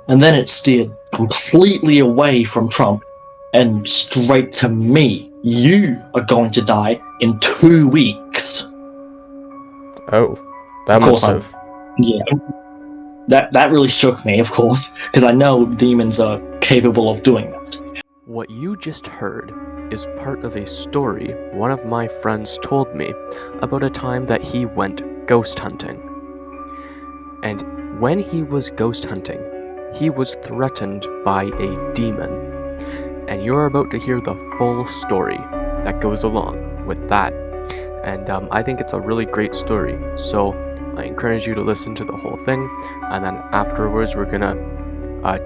and then it steered completely away from Trump and straight to me. You are going to die in 2 weeks. Oh, that Of must course, have. Yeah. That really shook me, of course, because I know demons are capable of doing that. What you just heard is part of a story one of my friends told me about a time that he went ghost hunting. And when he was ghost hunting, he was threatened by a demon. And you're about to hear the full story that goes along with that. And I think it's a really great story, so I encourage you to listen to the whole thing, and then afterwards we're gonna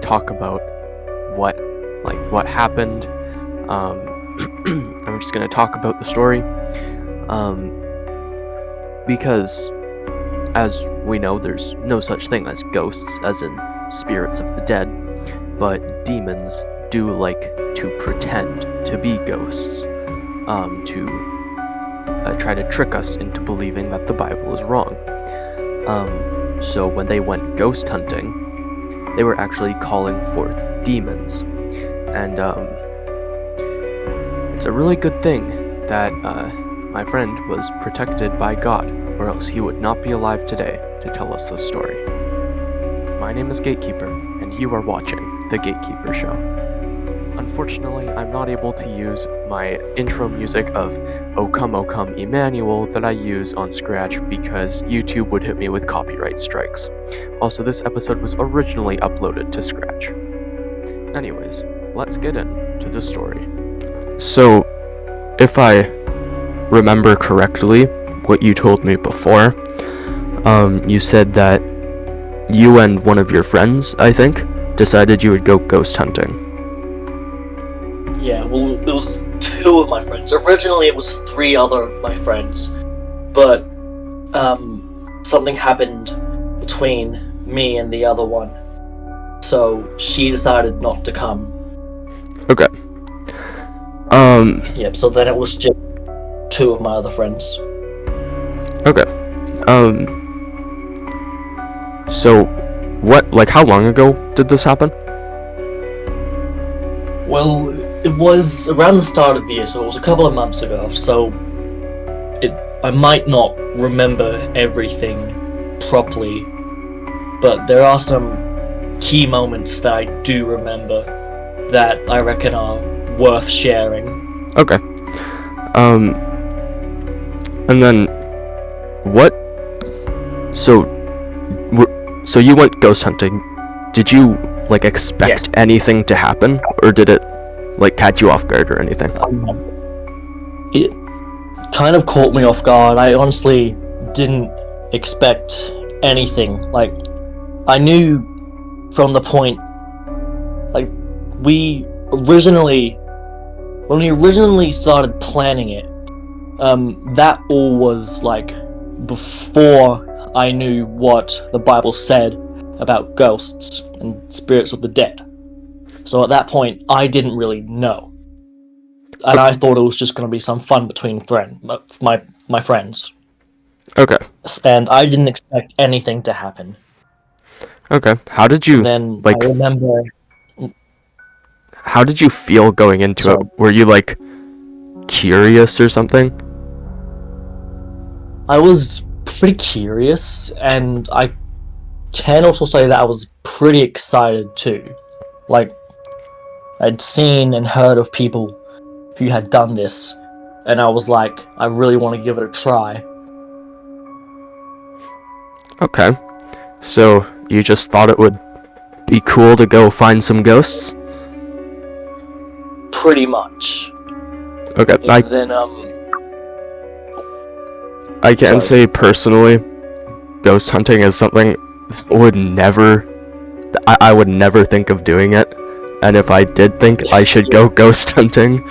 talk about what happened. And we're just gonna talk about the story, because as we know, there's no such thing as ghosts, as in spirits of the dead, but demons do like to pretend to be ghosts, to try to trick us into believing that the Bible is wrong. So when they went ghost hunting, they were actually calling forth demons. And it's a really good thing that my friend was protected by God, or else he would not be alive today to tell us this story. My name is Gatekeeper, and you are watching The Gatekeeper Show. Unfortunately, I'm not able to use my intro music of O Come Emmanuel that I use on Scratch because YouTube would hit me with copyright strikes. Also, this episode was originally uploaded to Scratch. Anyways, let's get into the story. So, if I remember correctly, what you told me before, you said that you and one of your friends, I think, decided you would go ghost hunting. Yeah, well, it was 2 of my friends. Originally, it was 3 other of my friends, but something happened between me and the other one, so she decided not to come. Okay. Yep. So then it was just 2 of my other friends. Okay. So, how long ago did this happen? Well, it was around the start of the year, so it was a couple of months ago. So I might not remember everything properly, but there are some key moments that I do remember that I reckon are worth sharing. Okay. And then, what? So you went ghost hunting. Did you, expect Yes. anything to happen? Or did it, catch you off guard or anything? It kind of caught me off guard. I honestly didn't expect anything. I knew from the point, when we originally started planning it, that all was, before I knew what the Bible said about ghosts and spirits of the dead. So at that point, I didn't really know. And I thought it was just going to be some fun between my friends. Okay. And I didn't expect anything to happen. Okay. How did you, And then I remember... How did you feel going into Sorry. it? Were you, curious or something? I was pretty curious, and I can also say that I was pretty excited too. I'd seen and heard of people who had done this, and I was like, I really want to give it a try. Okay. So, you just thought it would be cool to go find some ghosts? Pretty much. Okay, And then, I can sorry. say personally, ghost hunting is something I would never think of doing it, and if I did think I should go ghost hunting,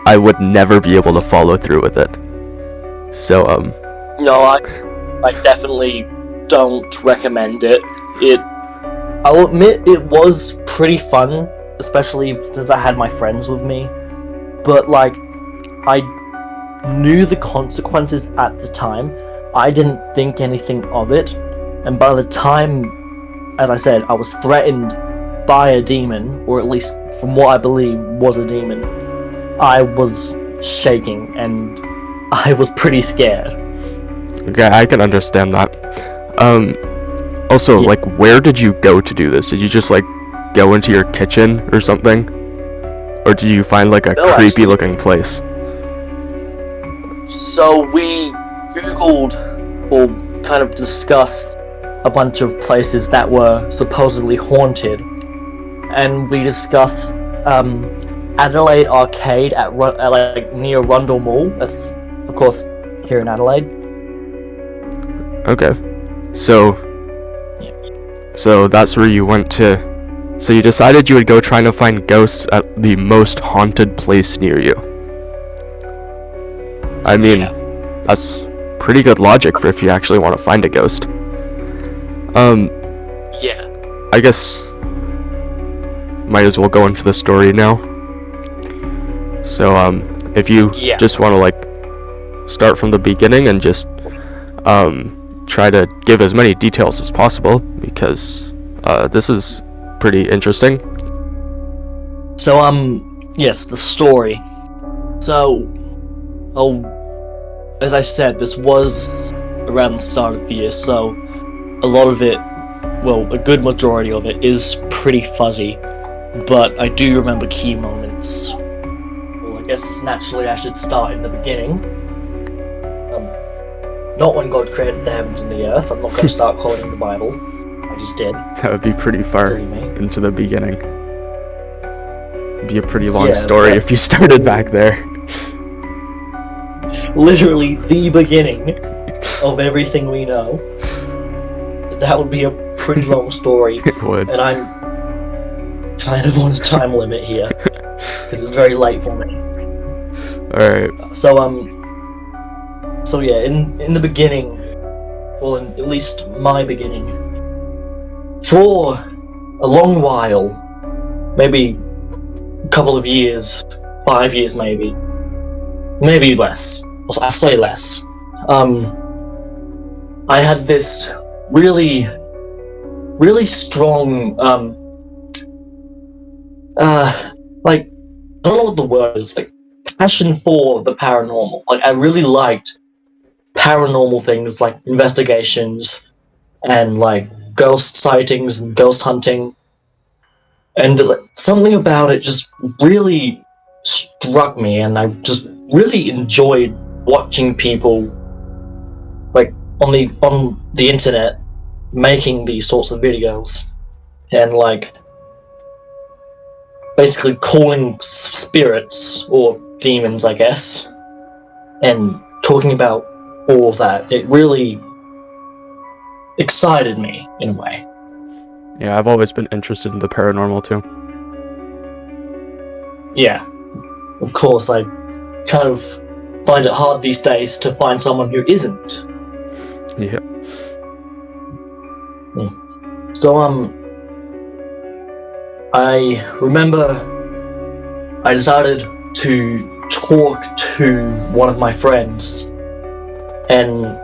I would never be able to follow through with it. So, No, I definitely don't recommend it. I'll admit it was pretty fun, especially since I had my friends with me, but I knew the consequences at the time. I didn't think anything of it, and by the time, as I said, I was threatened by a demon, or at least from what I believe was a demon, I was shaking and I was pretty scared. Okay, I can understand that. Also, Yeah. like, where did you go to do this? Did you just, like, go into your kitchen or something? Or did you find, like, a No, creepy looking place? So we Googled or kind of discussed a bunch of places that were supposedly haunted, and we discussed Adelaide Arcade at like near Rundle Mall. That's of course here in Adelaide. Okay. So... Yeah. So that's where you went to... So you decided you would go trying to find ghosts at the most haunted place near you. I mean, Yeah. that's pretty good logic for if you actually want to find a ghost. Yeah. I guess... Might as well go into the story now. So, if you Yeah. just want to, like, start from the beginning and just, try to give as many details as possible, because, this is pretty interesting. So yes, the story. So, as I said, this was around the start of the year, so a lot of it, well, a good majority of it is pretty fuzzy, but I do remember key moments. Well, I guess naturally I should start in the beginning. Not when God created the heavens and the earth. I'm not going to start quoting the Bible. I just did. That would be pretty far Silly me. into the beginning. It'd be a pretty long Yeah, story but- if you started back there. Literally the beginning of everything we know. That would be a pretty long story, It would. and I'm kind of on a time limit here because it's very late for me. Alright. So yeah, in the beginning, well, in at least my beginning, for a long while, maybe a couple of years, 5 years maybe less. I'll say less. I had this really strong, like, I don't know what the word is, like, passion for the paranormal. Like, I really liked paranormal things, like investigations, and, like, ghost sightings and ghost hunting. And something about it just really struck me, and I just really enjoyed watching people, like, on the internet, making these sorts of videos, and, like, basically calling spirits, or demons, I guess, and talking about all of that. It really excited me, in a way. Yeah, I've always been interested in the paranormal too. Yeah. Of course, I kind of find it hard these days to find someone who isn't. Yeah. So, I remember I decided to talk to one of my friends and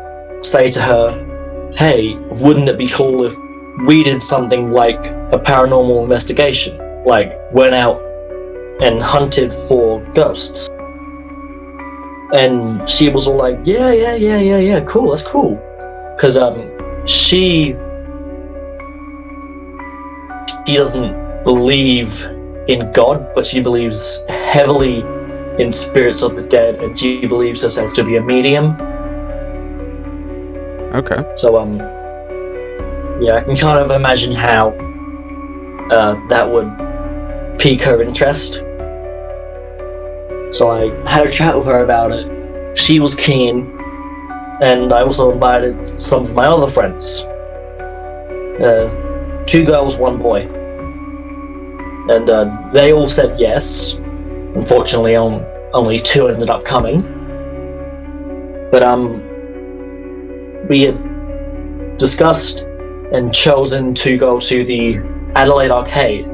say to her, hey, wouldn't it be cool if we did something like a paranormal investigation? Like, went out and hunted for ghosts. And she was all like, yeah, cool, that's cool. Because, she doesn't believe in God, but she believes heavily in spirits of the dead, and she believes herself to be a medium. Okay. So, yeah, I can kind of imagine how that would pique her interest. So I had a chat with her about it. She was keen, and I also invited some of my other friends. 2 girls, 1 boy. And they all said yes. Unfortunately, only 2 ended up coming. But we had discussed and chosen to go to the Adelaide Arcade.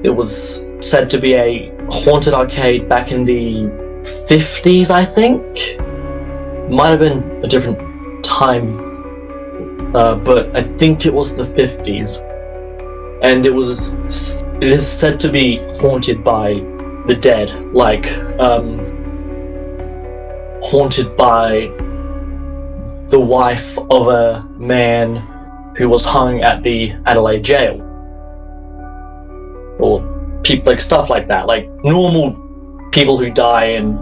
It was said to be a haunted arcade back in the 50s, I think. Might have been a different time, but I think it was the 50s. and it is said to be haunted by the dead, like haunted by the wife of a man who was hung at the Adelaide jail, or people like stuff like that, like normal people who die in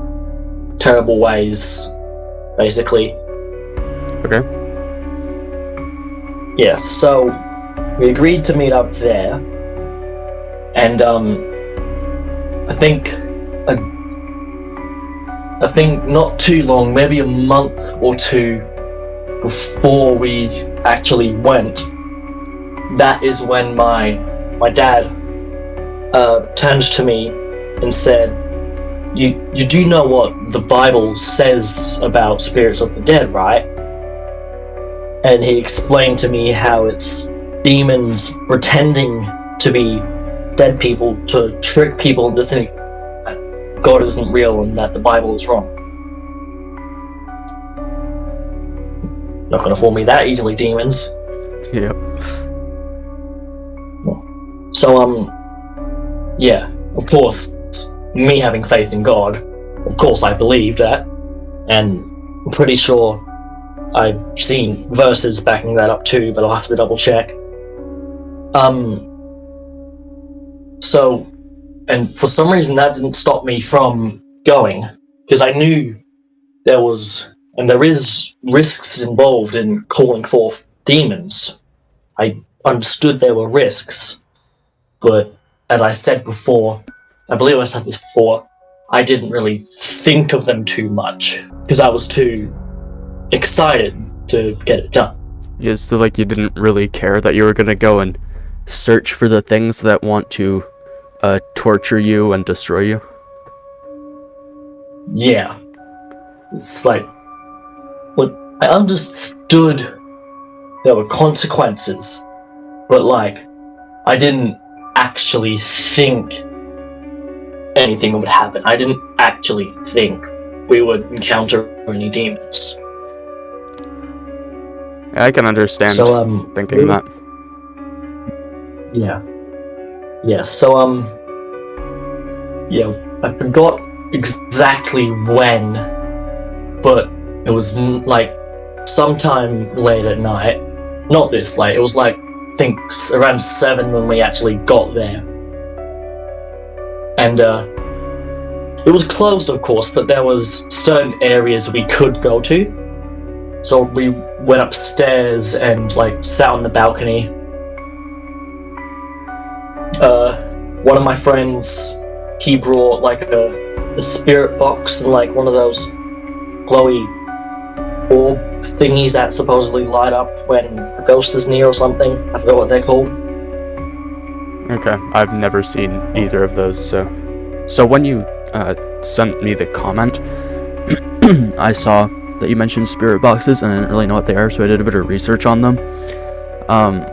terrible ways, basically. Okay. Yeah, so we agreed to meet up there, and I think not too long, maybe a month or two before we actually went, that is when my dad turned to me and said, you do know what the Bible says about spirits of the dead, right? And he explained to me how it's demons pretending to be dead people to trick people into thinking that God isn't real and that the Bible is wrong. Not gonna fool me that easily, demons. Yep. So, yeah, of course, me having faith in God, of course I believe that, and I'm pretty sure I've seen verses backing that up too, but I'll have to double check. So, and for some reason that didn't stop me from going, because I knew there was, and there is, risks involved in calling forth demons. I understood there were risks, but as I said before, I believe I said this before, I didn't really think of them too much, because I was too excited to get it done. Yeah, so like you didn't really care that you were gonna go and search for the things that want to torture you and destroy you? Yeah. It's like, well, I understood there were consequences, but like, I didn't actually think anything would happen. I didn't actually think we would encounter any demons. Yeah, I can understand thinking that. Yeah. Yeah, so, yeah, I forgot exactly when, but it was, like, sometime late at night. Not this late, it was, like, I think around 7 when we actually got there. And, it was closed, of course, but there was certain areas we could go to. So we went upstairs and, like, sat on the balcony. One of my friends, he brought like a spirit box and like one of those glowy orb thingies that supposedly light up when a ghost is near or something. I forgot what they're called. Okay, I've never seen either of those, so when you sent me the comment, I saw that you mentioned spirit boxes, and I didn't really know what they are, so I did a bit of research on them.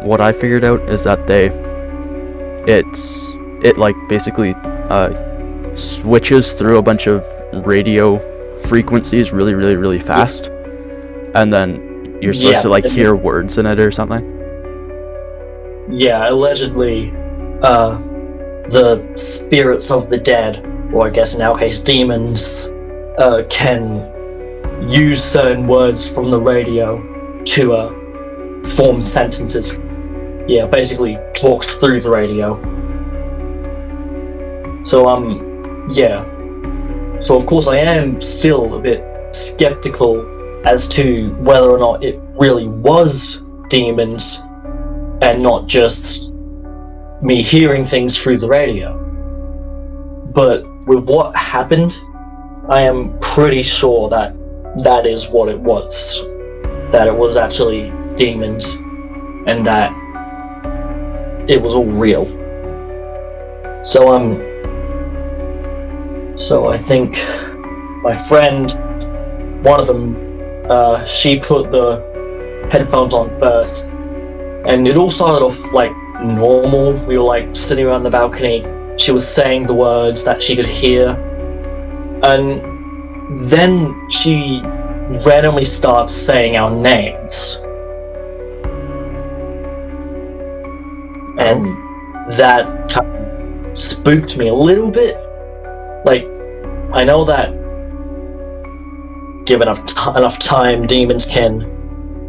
What I figured out is that it like basically switches through a bunch of radio frequencies really fast, and then you're supposed to like hear words in it or something. Yeah, allegedly, the spirits of the dead, or I guess in our case demons, can use certain words from the radio to form sentences. Yeah, basically talked through the radio. So, yeah. So of course I am still a bit skeptical as to whether or not it really was demons and not just me hearing things through the radio. But with what happened, I am pretty sure that that is what it was. That it was actually demons and that it was all real. So I think my friend, one of them, she put the headphones on first, and it all started off like normal. We were like sitting around the balcony. She was saying the words that she could hear, and then she randomly starts saying our names. And that kind of spooked me a little bit. Like, I know that given enough time, demons can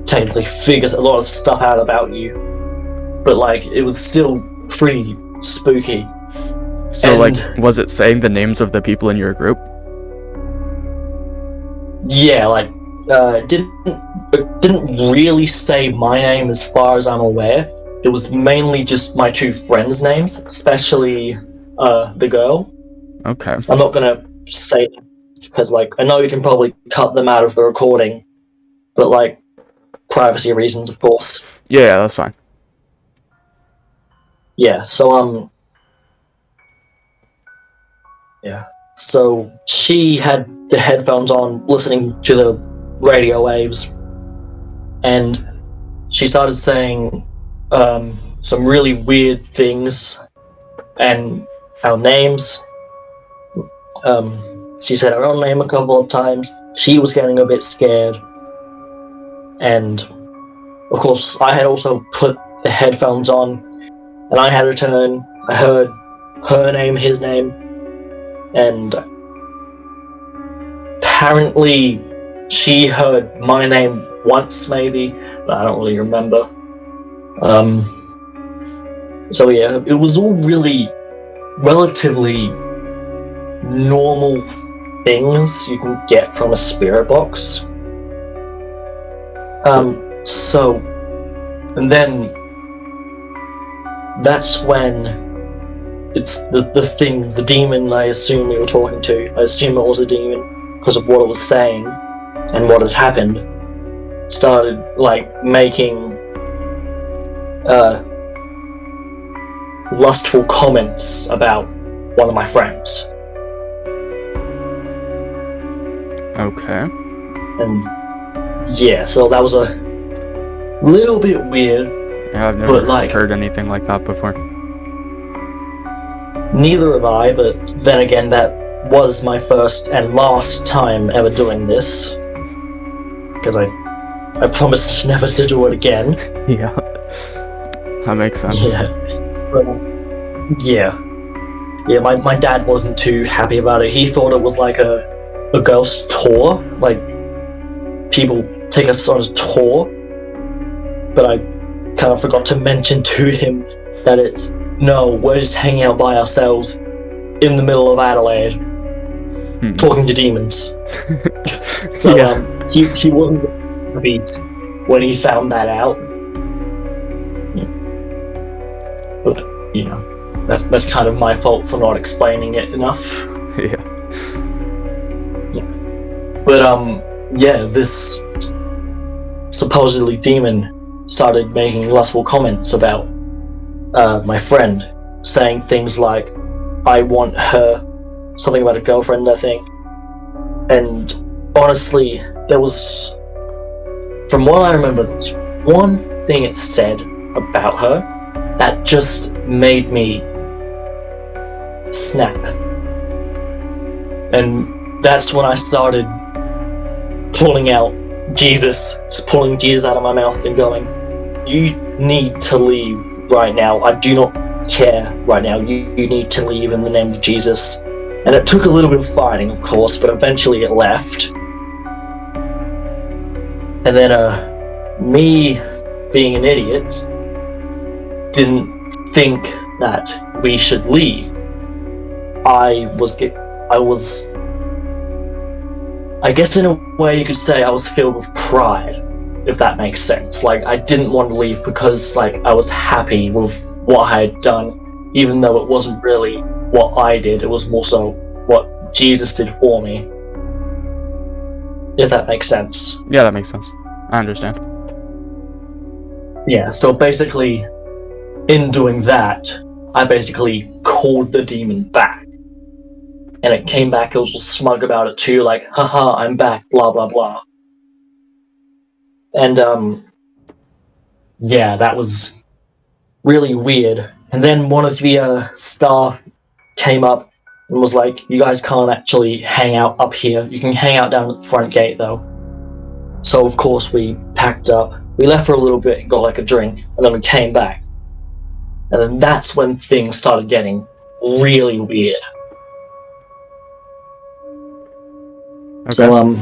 technically figure a lot of stuff out about you, but like, it was still pretty spooky. So, And- like, was it saying the names of the people in your group? Yeah, like, it didn't really say my name as far as I'm aware. It was mainly just my two friends' names, especially the girl. Okay. I'm not gonna say them because, like, I know you can probably cut them out of the recording, but like, privacy reasons, of course. Yeah, that's fine. Yeah. So yeah. So she had the headphones on, listening to the radio waves, and she started saying some really weird things and our names. She said her own name a couple of times. She was getting a bit scared, and of course I had also put the headphones on, and I had a turn. I heard her name, his name, and apparently she heard my name once, maybe, but I don't really remember. So yeah, it was all really relatively normal things you can get from a spirit box. So, and then that's when it's the thing, the demon I assume we were talking to. I assume it was a demon because of what it was saying and what had happened. Started like making lustful comments about one of my friends. Okay. And yeah, so that was a little bit weird. Yeah, I've never But, like- heard anything like that before. Neither have I, but then again, that was my first and last time ever doing this. Because I promised never to do it again. Yeah. That makes sense. Yeah. But, yeah. Yeah, my dad wasn't too happy about it. He thought it was like a ghost tour. Like, people take us on a tour. But I kind of forgot to mention to him that no, we're just hanging out by ourselves in the middle of Adelaide, talking to demons. So Yeah. he wasn't happy when he found that out. But you know, that's kind of my fault for not explaining it enough. Yeah. But yeah, this supposedly demon started making lustful comments about my friend, saying things like, I want her, something about a girlfriend, I think. And honestly, there was, from what I remember, there's one thing it said about her that just made me snap. And that's when I started pulling Jesus out of my mouth and going, you need to leave right now. I do not care right now. You need to leave in the name of Jesus. And it took a little bit of fighting, of course, but eventually it left. And then, me being an idiot, didn't think that we should leave. I guess in a way you could say I was filled with pride, if that makes sense. Like, I didn't want to leave because, like, I was happy with what I had done, even though it wasn't really what I did, it was more so what Jesus did for me. If that makes sense. Yeah, that makes sense. I understand. Yeah, so basically, in doing that, I basically called the demon back. And it came back, it was all smug about it too, like, haha, I'm back, blah blah blah. And, yeah, that was really weird. And then one of the staff came up and was like, you guys can't actually hang out up here. You can hang out down at the front gate, though. So, of course, we packed up. We left for a little bit and got, like, a drink, and then we came back. And then that's when things started getting really weird. Okay. So,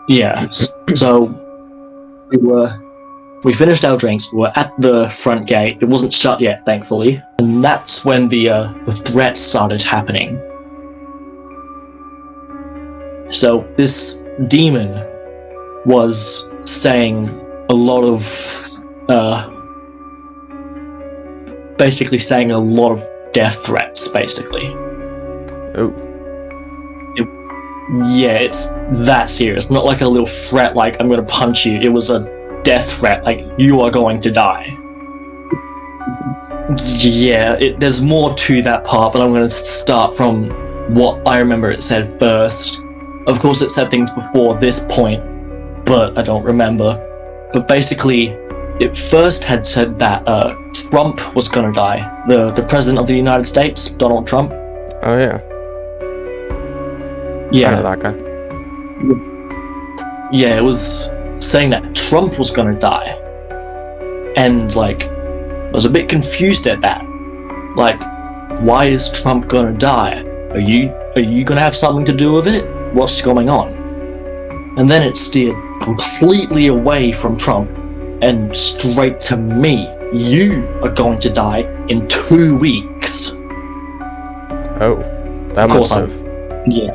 yeah. So, we finished our drinks, we were at the front gate, it wasn't shut yet, thankfully. And that's when the threats started happening. So, this demon was saying a lot of, basically saying a lot of death threats, basically. Oh. Yeah, it's that serious. Not like a little threat like, I'm gonna punch you. It was a death threat, like, you are going to die. Yeah, there's more to that part, but I'm gonna start from what I remember it said first. Of course, it said things before this point, but I don't remember. But basically, it first had said that Trump was gonna die. The president of the United States, Donald Trump. Oh yeah. I know Yeah, that guy. yeah, it was saying that Trump was gonna die. And, like, I was a bit confused at that. Like, why is Trump gonna die? Are you gonna have something to do with it? What's going on? And then it steered completely away from Trump and straight to me. You are going to die in 2 weeks. Oh, that Of course must have. Yeah.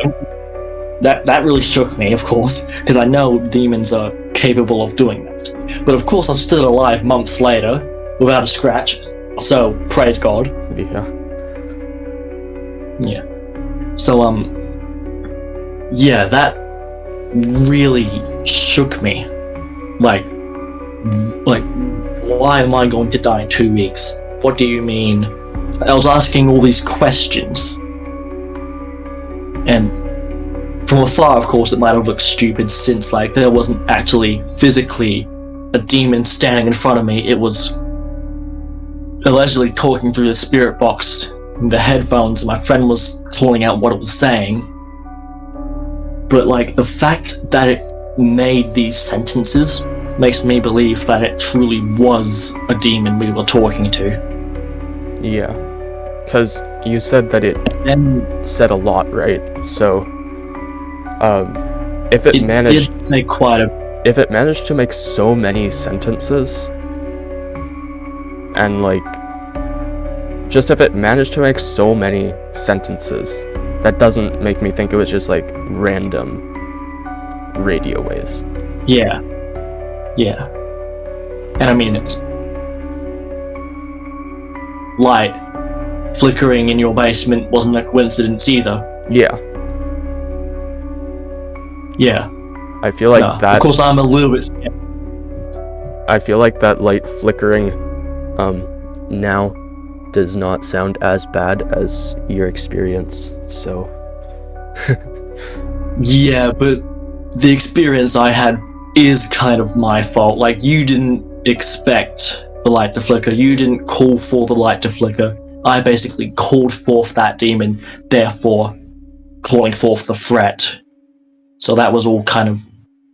That really shook me, of course, because I know demons are capable of doing that. But of course, I'm still alive months later, without a scratch, so praise God. Yeah. Yeah. So, yeah, that really shook me. Like, why am I going to die in 2 weeks? What do you mean? I was asking all these questions. And from afar, of course, it might have looked stupid since, like, there wasn't actually physically a demon standing in front of me. It was allegedly talking through the spirit box in the headphones, and my friend was calling out what it was saying. But, like, the fact that it made these sentences makes me believe that it truly was a demon we were talking to. Yeah. Because you said that it And said a lot, right? So, if it it managed did say quite a... if it managed to make so many sentences, and like, just if it managed to make so many sentences, that doesn't make me think it was just like random radio waves. Yeah. Yeah. And I mean, it's light flickering in your basement wasn't a coincidence either. Yeah, Yeah. I feel like No, that. of course, I'm a little bit scared. I feel like that light flickering, now does not sound as bad as your experience. So, Yeah, but the experience I had is kind of my fault. Like, you didn't expect the light to flicker. You didn't call for the light to flicker. I basically called forth that demon, therefore calling forth the threat. So that was all kind of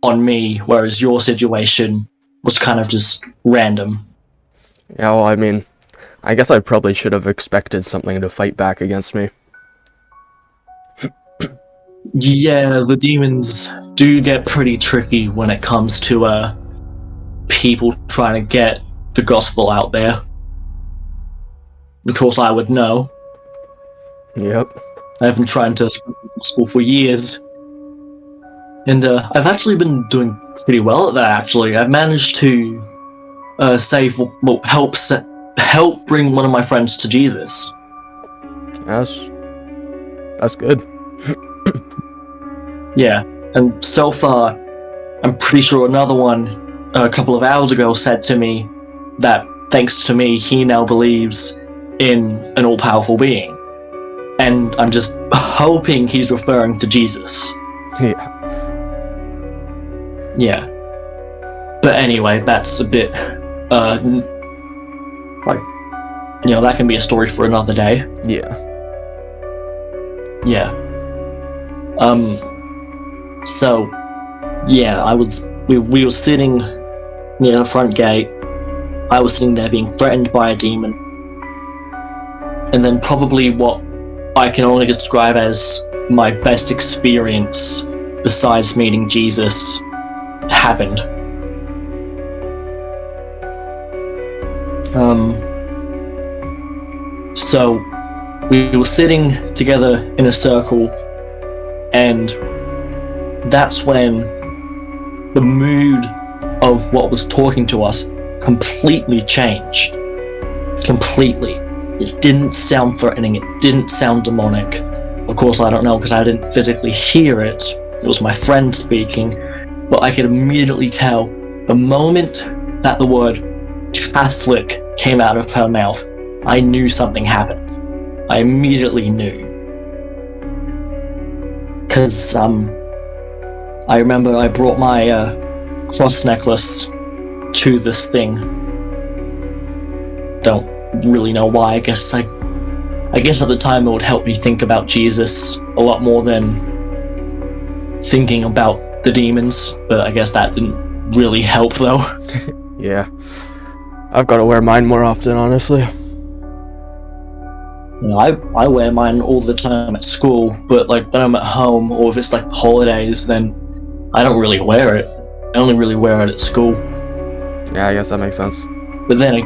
on me, whereas your situation was kind of just random. yeah. Well, I mean, I guess I probably should have expected something to fight back against me. Yeah, the demons do get pretty tricky when it comes to people trying to get the gospel out there. Of course, I would know. Yep. I've been trying to spread the gospel for years. And I've actually been doing pretty well at that, actually. I've managed to help bring one of my friends to Jesus. That's good. Yeah, and so far, I'm pretty sure another one a couple of hours ago said to me that thanks to me, he now believes in an all-powerful being. And I'm just hoping he's referring to Jesus. Yeah. Yeah. But anyway, that's a bit, that can be a story for another day. Yeah. Yeah. So, yeah, we were sitting near the front gate. I was sitting there being threatened by a demon. And then probably what I can only describe as my best experience besides meeting Jesus happened. So we were sitting together in a circle, and that's when the mood of what was talking to us completely changed. Completely. It didn't sound threatening, it didn't sound demonic. Of course, I don't know because I didn't physically hear it. It was my friend speaking, but I could immediately tell the moment that the word Catholic came out of her mouth, I knew something happened. I immediately knew. Because, I remember I brought my cross necklace to this thing. Don't really know why. I guess at the time it would help me think about Jesus a lot more than thinking about the demons, but I guess that didn't really help though. Yeah. I've got to wear mine more often, honestly. You know, I wear mine all the time at school, but like when I'm at home or if it's like holidays, then I don't really wear it. I only really wear it at school. Yeah, I guess that makes sense. But then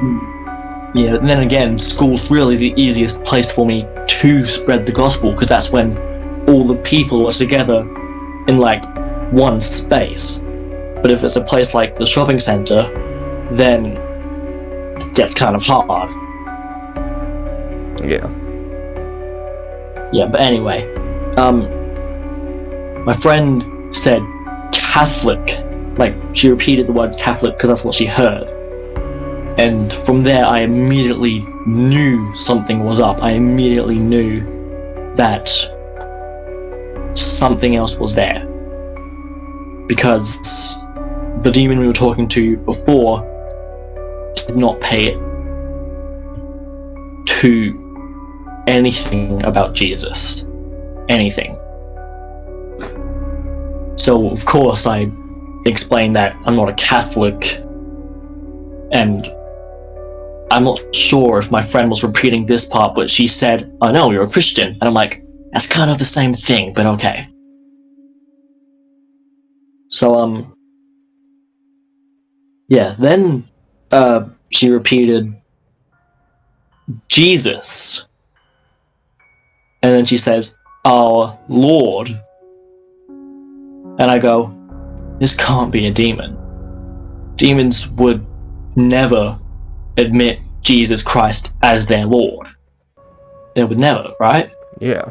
again, school's really the easiest place for me to spread the gospel, because that's when all the people are together in like one space. But if it's a place like the shopping center, then it gets kind of hard. Yeah. Yeah, but anyway, my friend said Catholic, like she repeated the word Catholic because that's what she heard. And from there, I immediately knew something was up. I immediately knew that something else was there. Because the demon we were talking to before did not pay it to anything about Jesus. Anything. So, of course, I explained that I'm not a Catholic, and I'm not sure if my friend was repeating this part, but she said, "Oh no, you're a Christian." And I'm like, that's kind of the same thing, but okay. So, yeah, then, she repeated, Jesus. And then she says, "Our Lord." And I go, this can't be a demon. Demons would never admit Jesus Christ as their Lord. They would never, right? Yeah.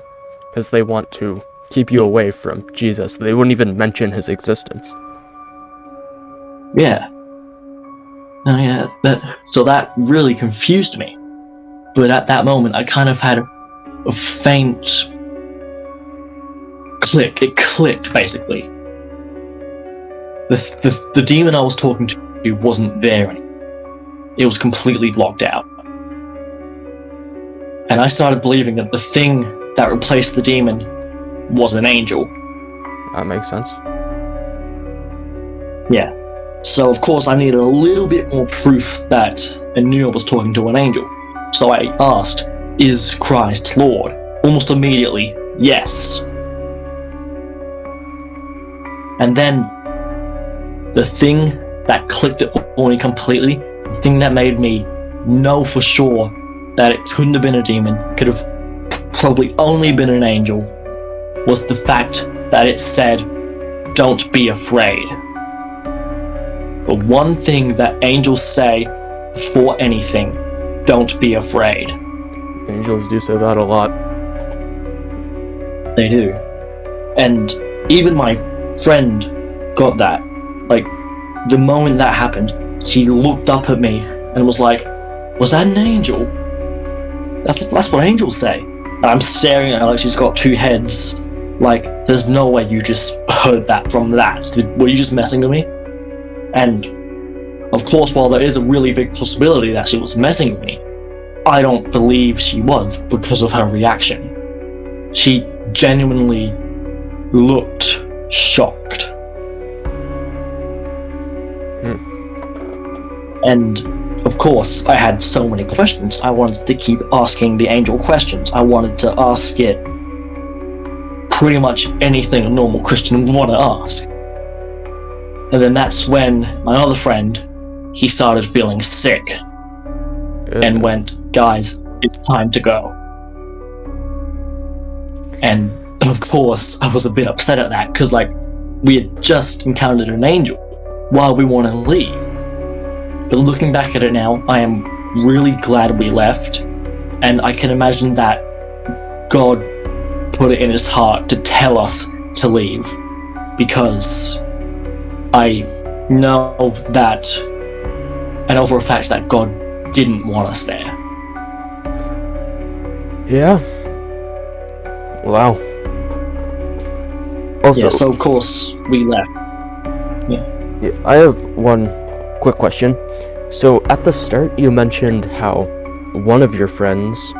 Because they want to keep you away from Jesus. They wouldn't even mention his existence. Yeah. Oh, yeah. So that really confused me. But at that moment, I kind of had a faint click. It clicked, basically. The demon I was talking to wasn't there anymore. It was completely blocked out. And I started believing that the thing that replaced the demon was an angel. That makes sense. Yeah. So of course I needed a little bit more proof that Anua was talking to an angel. So I asked, "Is Christ Lord?" Almost immediately, yes. And then the thing that clicked it for me completely, the thing that made me know for sure that it couldn't have been a demon, could have probably only been an angel, was the fact that it said, "Don't be afraid." The one thing that angels say before anything, don't be afraid. Angels do say that a lot. They do. And even my friend got that. Like, the moment that happened, she looked up at me and was like, "Was that an angel?" That's what angels say. And I'm staring at her like she's got two heads. Like, there's no way you just heard that from that. Were you just messing with me? And, of course, while there is a really big possibility that she was messing with me, I don't believe she was because of her reaction. She genuinely looked shocked. And of course, I had so many questions. I wanted to keep asking the angel questions. I wanted to ask it pretty much anything a normal Christian would want to ask. And then that's when my other friend, he started feeling sick and went, guys, it's time to go. And of course, I was a bit upset at that, because like, we had just encountered an angel. Why we want to leave? But looking back at it now, I am really glad we left, and I can imagine that God put it in his heart to tell us to leave, because I know for a fact that God didn't want us there. Yeah. Wow. Also, Yeah, so of course we left. yeah, I have one quick question. So at the start, you mentioned how one of your friends,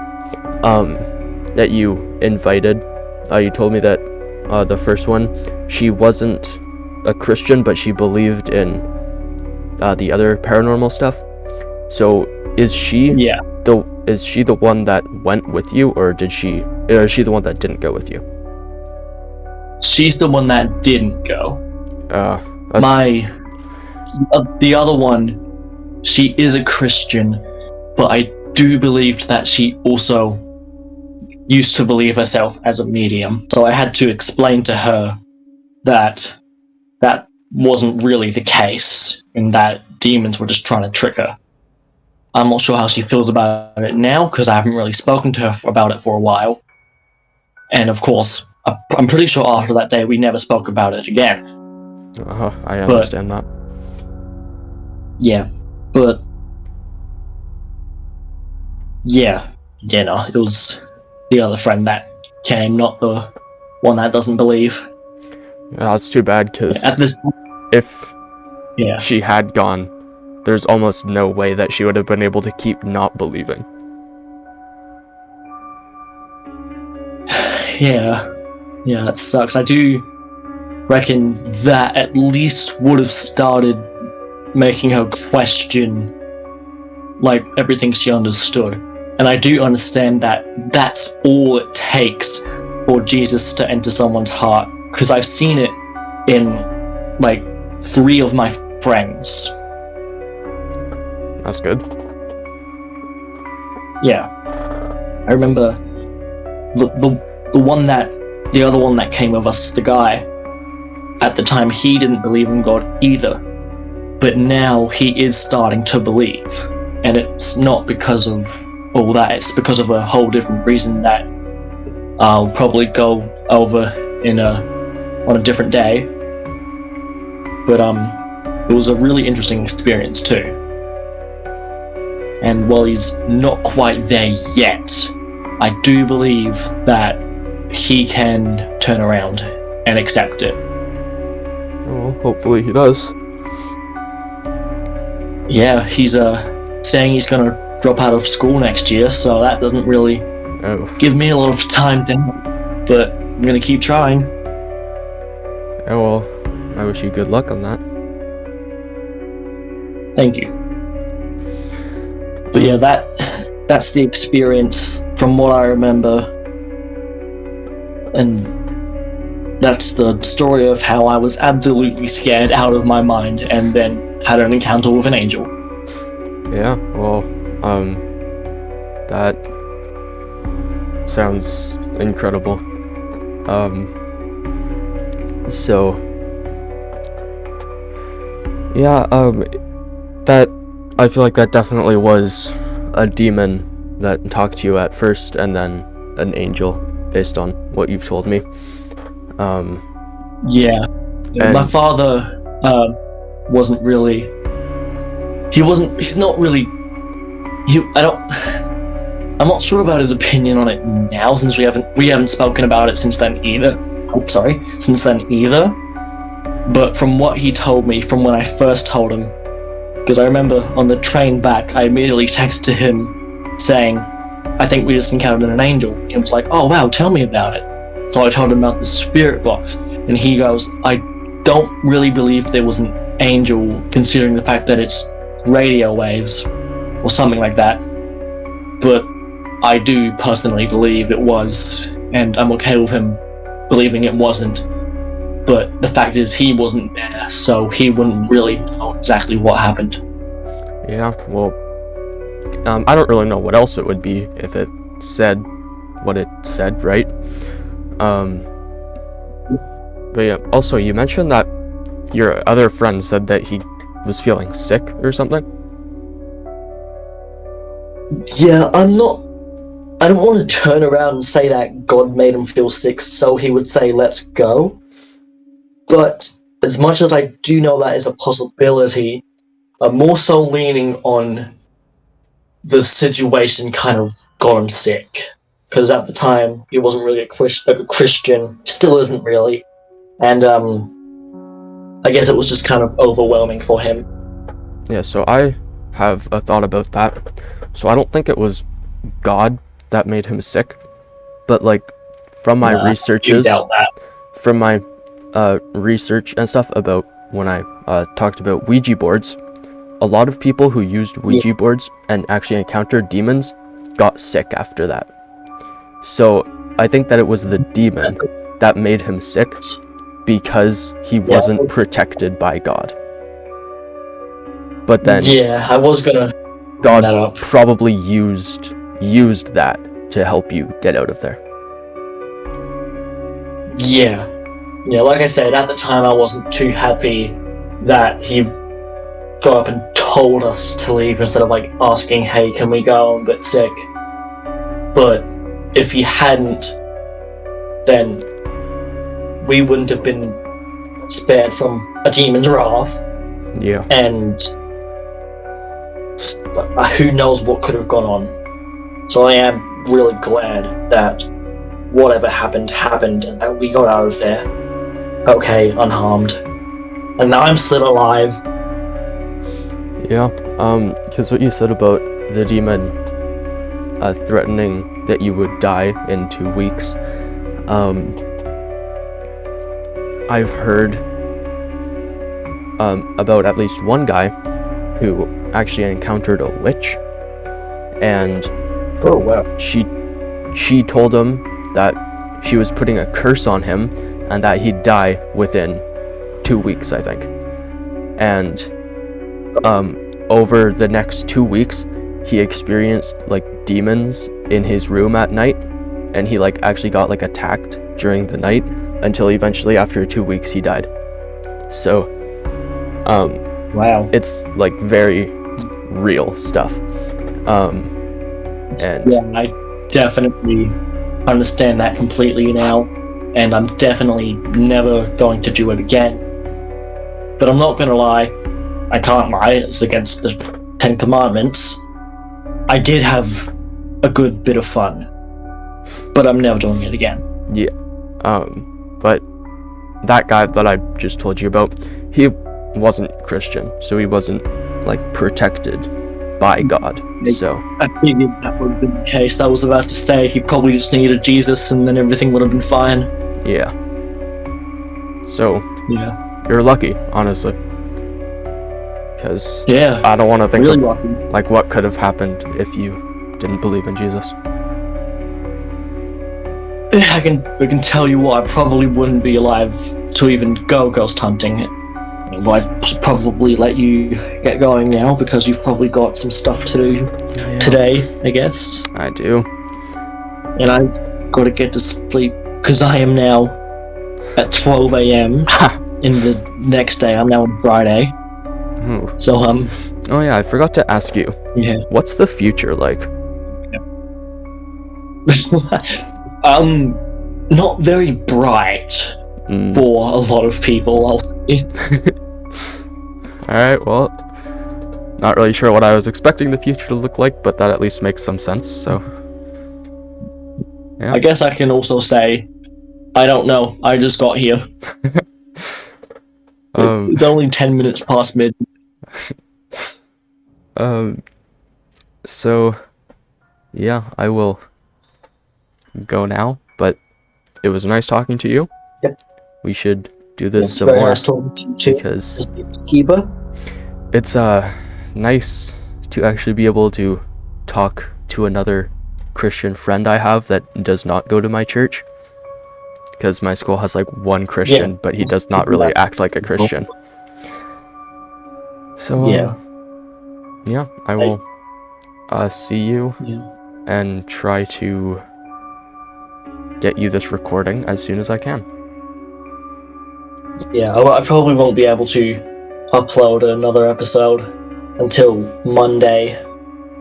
that you invited, you told me that the first one, she wasn't a Christian, but she believed in the other paranormal stuff. So is she Yeah. is she the one that went with you, or is she the one that didn't go with you? She's the one that didn't go. The other one, she is a Christian, but I do believe that she also used to believe herself as a medium. So I had to explain to her that that wasn't really the case, and that demons were just trying to trick her. I'm not sure how she feels about it now, because I haven't really spoken to her about it for a while. And of course, I'm pretty sure after that day we never spoke about it again. I understand that. Yeah, but yeah, no, it was the other friend that came, not the one that doesn't believe. It's too bad, because At this, if yeah, she had gone, there's almost no way that she would have been able to keep not believing. yeah, that sucks. I do reckon that at least would have started making her question, like, everything she understood. And I do understand that that's all it takes for Jesus to enter someone's heart, because I've seen it in, like, 3 of my friends. That's good. Yeah. I remember the other one that came with us, the guy, at the time he didn't believe in God either. But now he is starting to believe. And it's not because of all that, it's because of a whole different reason that I'll probably go over on a different day. But it was a really interesting experience too. And while he's not quite there yet, I do believe that he can turn around and accept it. Well, hopefully he does. Yeah, he's saying he's gonna drop out of school next year, so that doesn't really give me a lot of time to help, but I'm gonna keep trying. Oh well, I wish you good luck on that. Thank you. But yeah, that's the experience from what I remember, and that's the story of how I was absolutely scared out of my mind and then had an encounter with an angel. Yeah, well, that sounds incredible. So yeah, that, I feel like that definitely was a demon that talked to you at first, and then an angel, based on what you've told me. Yeah. My father wasn't really. He's not really. I'm not sure about his opinion on it now, since we haven't spoken about it since then either. Since then either. But from what he told me, from when I first told him, because I remember on the train back, I immediately texted him saying, I think we just encountered an angel. He was like, oh wow, tell me about it. So I told him about the spirit box, and he goes, I don't really believe there was an angel, considering the fact that it's radio waves. or something like that. But I do personally believe it was, and I'm okay with him believing it wasn't. But the fact is, he wasn't there, so he wouldn't really know exactly what happened. Yeah, well, I don't really know what else it would be if it said what it said, right? But yeah, also, you mentioned that your other friend said that he was feeling sick or something? Yeah, I don't want to turn around and say that God made him feel sick so he would say, let's go. But as much as I do know that is a possibility, I'm more so leaning on the situation kind of got him sick. Because at the time, he wasn't really a Christian, still isn't really. And I guess it was just kind of overwhelming for him. Yeah, so I have a thought about that. So I don't think it was God that made him sick, but like from my researches, from my research and stuff about when I talked about Ouija boards, a lot of people who used Ouija boards and actually encountered demons got sick after that. So I think that it was the demon that made him sick because he wasn't protected by God. But then I was gonna God probably used that to help you get out of there. Yeah, like I said, at the time I wasn't too happy that he got up and told us to leave instead of like asking, hey, can we go? I'm a bit sick. But if he hadn't, then we wouldn't have been spared from a demon's wrath. Yeah. And who knows what could have gone on. So I am really glad that whatever happened and that we got out of there okay, unharmed. And now I'm still alive. Yeah, because what you said about the demon threatening that you would die in 2 weeks, I've heard about at least one guy who actually encountered a witch, and she told him that she was putting a curse on him and that he'd die within 2 weeks, I think. And over the next 2 weeks, he experienced like demons in his room at night, and he like actually got like attacked during the night until eventually after 2 weeks he died. So wow, it's like very real stuff. And yeah, I definitely understand that completely now, and I'm definitely never going to do it again. But I'm not gonna lie, I can't lie, it's against the 10 Commandments. I did have a good bit of fun, but I'm never doing it again. Yeah. But that guy that I just told you about, he wasn't Christian, so he wasn't like protected by God. So I figured that would have been the case. I was about to say he probably just needed Jesus and then everything would have been fine. yeah. So Yeah. you're lucky, honestly. Because Yeah. I don't want to think Really of lucky. like what could have happened if you didn't believe in Jesus. I can tell you what, I probably wouldn't be alive to even go ghost hunting. Well, I should probably let you get going now because you've probably got some stuff to do today, I guess. I do. And I've got to get to sleep because I am now at 12 a.m. in the next day. I'm now on Friday. Ooh. So, Oh yeah, I forgot to ask you. yeah. What's the future like? Not very bright for a lot of people, I'll say. Alright, well, not really sure what I was expecting the future to look like, but that at least makes some sense, so. Yeah. I guess I can also say, I don't know, I just got here. It's only 10 minutes past mid. So, yeah, I will go now, but it was nice talking to you. Yep. We should do this some very more nice talking to you too, because as the keeper. it's nice to actually be able to talk to another Christian friend I have that does not go to my church. Because my school has like one Christian, but he does not really act like a Christian. So, yeah, I will see you and try to get you this recording as soon as I can. Yeah, I probably won't be able to upload another episode until Monday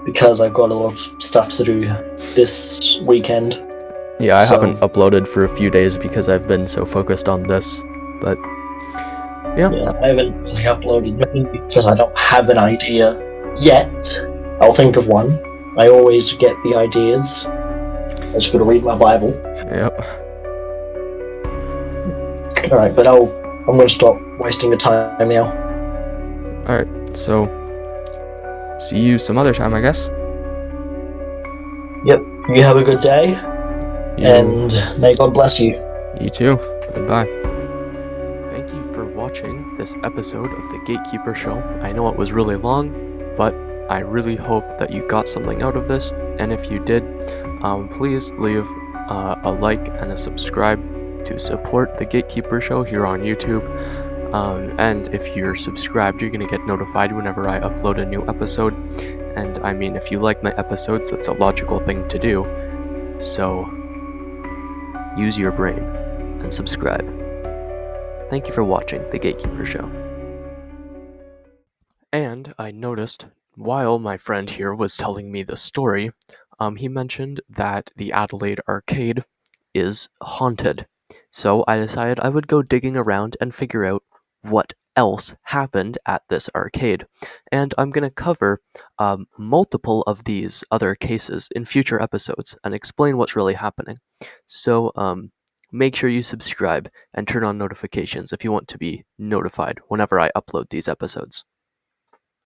because I've got a lot of stuff to do this weekend. Yeah, I haven't uploaded for a few days because I've been so focused on this, but yeah, I haven't really uploaded many because I don't have an idea yet. I'll think of one. I always get the ideas. I just gotta read my Bible. Yep. Alright, but I'm gonna stop wasting the time now. Alright, so see you some other time, I guess. Yep, you have a good day, and may God bless you. You too. Bye-bye. Thank you for watching this episode of The Gatekeeper Show. I know it was really long, but I really hope that you got something out of this, and if you did, please leave a like and a subscribe to support The Gatekeeper Show here on YouTube. And if you're subscribed, you're going to get notified whenever I upload a new episode. And I mean, if you like my episodes, that's a logical thing to do. So, use your brain and subscribe. Thank you for watching The Gatekeeper Show. And I noticed, while my friend here was telling me the story, he mentioned that the Adelaide Arcade is haunted. So I decided I would go digging around and figure out what else happened at this arcade. And I'm going to cover multiple of these other cases in future episodes and explain what's really happening. So make sure you subscribe and turn on notifications if you want to be notified whenever I upload these episodes.